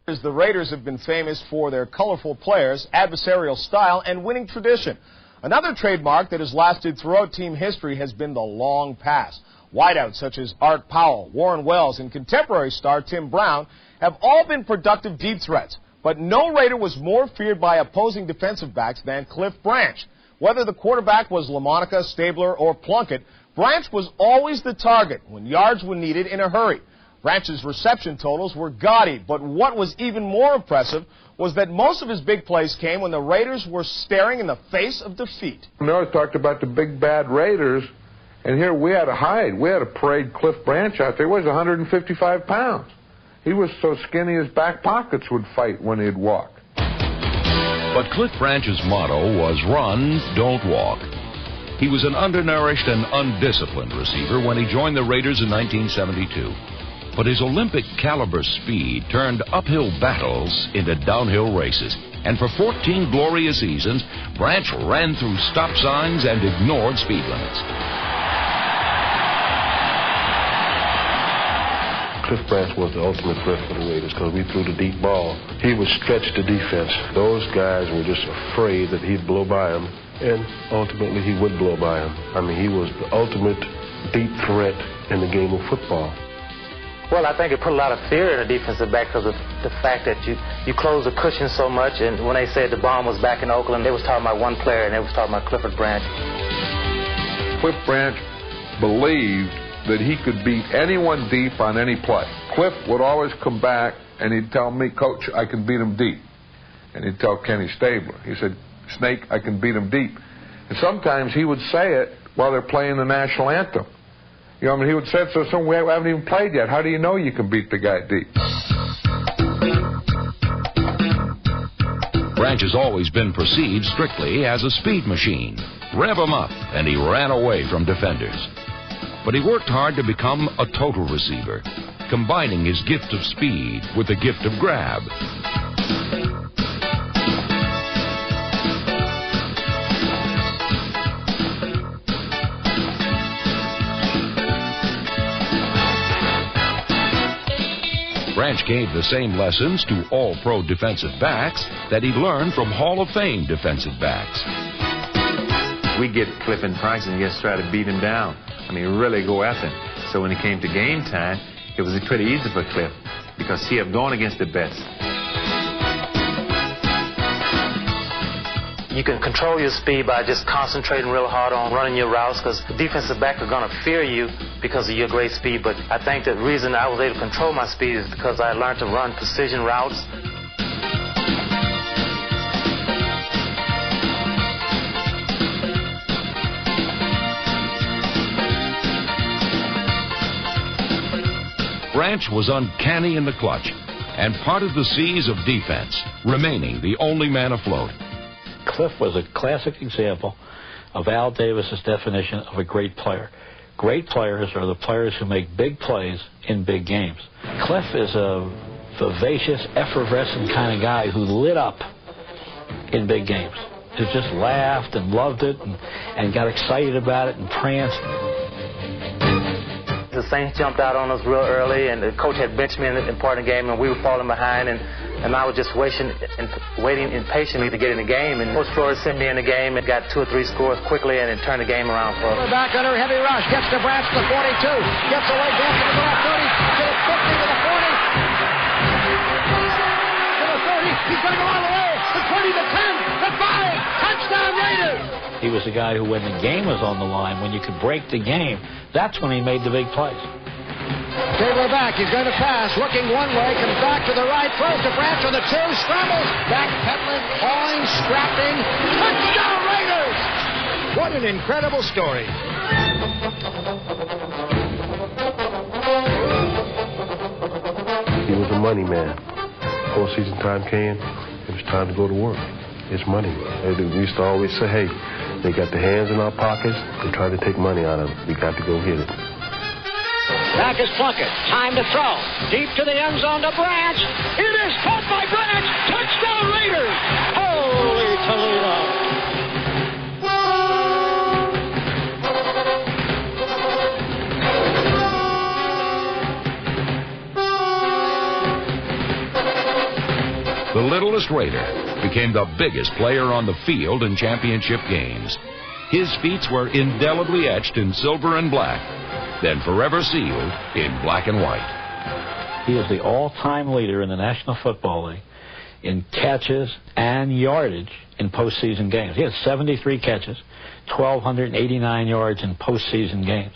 The Raiders have been famous for their colorful players, adversarial style, and winning tradition. Another trademark that has lasted throughout team history has been the long pass. Wideouts such as Art Powell, Warren Wells, and contemporary star Tim Brown have all been productive deep threats. But no Raider was more feared by opposing defensive backs than Cliff Branch. Whether the quarterback was LaMonica, Stabler, or Plunkett, Branch was always the target when yards were needed in a hurry. Branch's reception totals were gaudy, but what was even more impressive was that most of his big plays came when the Raiders were staring in the face of defeat. Miller talked about the big bad Raiders, and here we had to hide. We had to parade Cliff Branch out there. He was 155 pounds. He was so skinny his back pockets would fight when he'd walk. But Cliff Branch's motto was run, don't walk. He was an undernourished and undisciplined receiver when he joined the Raiders in 1972. But his Olympic-caliber speed turned uphill battles into downhill races. And for 14 glorious seasons, Branch ran through stop signs and ignored speed limits. Cliff Branch was the ultimate threat for the Raiders because we threw the deep ball. He would stretch the defense. Those guys were just afraid that he'd blow by them, and ultimately he would blow by them. I mean, he was the ultimate deep threat in the game of football. Well, I think it put a lot of fear in the defensive back because of the fact that you close the cushion so much. And when they said the bomb was back in Oakland, they was talking about one player, and they was talking about Clifford Branch. Cliff Branch believed that he could beat anyone deep on any play. Cliff would always come back, and he'd tell me, Coach, I can beat him deep. And he'd tell Kenny Stabler. He said, Snake, I can beat him deep. And sometimes he would say it while they're playing the national anthem. You know, I mean, he would say it to someone, we haven't even played yet. How do you know you can beat the guy deep? Branch has always been perceived strictly as a speed machine. Rev him up, and he ran away from defenders. But he worked hard to become a total receiver, combining his gift of speed with the gift of grab. Branch gave the same lessons to all-pro defensive backs that he learned from Hall of Fame defensive backs. We get Cliff in practice and just try to beat him down. I mean, really go after him. So when it came to game time, it was pretty easy for Cliff because he had gone against the best. You can control your speed by just concentrating real hard on running your routes because the defensive back are going to fear you because of your great speed. But I think the reason I was able to control my speed is because I learned to run precision routes. Branch was uncanny in the clutch and parted the seas of defense, remaining the only man afloat. Cliff was a classic example of Al Davis's definition of a great player. Great players are the players who make big plays in big games. Cliff is a vivacious, effervescent kind of guy who lit up in big games. He just laughed and loved it and got excited about it and pranced. The Saints jumped out on us real early, and the coach had benched me in part of the game, and we were falling behind, and I was just waiting impatiently to get in the game. And Coach Flores sent me in the game and got 2 or 3 scores quickly, and it turned the game around for us. Back under heavy rush, gets to Branch to the 42, gets away, dances to the 30, to the 50, to the 40, to the 30. He's going to go all the way. The 20, the 10, the 5. Touchdown Raiders. He was the guy who, when the game was on the line, when you could break the game, that's when he made the big plays. Stabler back, he's going to pass, looking one way, comes back to the right, throws to Branch on the 2, scrambles, backpedaling, clawing, scrapping, touchdown Raiders! What an incredible story. He was a money man. Postseason time came, it was time to go to work. It's money. We used to always say, hey, they got their hands in our pockets, they're trying to take money out of them. We got to go hit it. Back is Plunkett. Time to throw. Deep to the end zone to Branch. It is caught by Branch. Touchdown Raiders. Holy Toledo. the littlest Raider became the biggest player on the field in championship games. His feats were indelibly etched in silver and black, then forever sealed in black and white. He is the all-time leader in the National Football League in catches and yardage in postseason games. He had 73 catches, 1,289 yards in postseason games.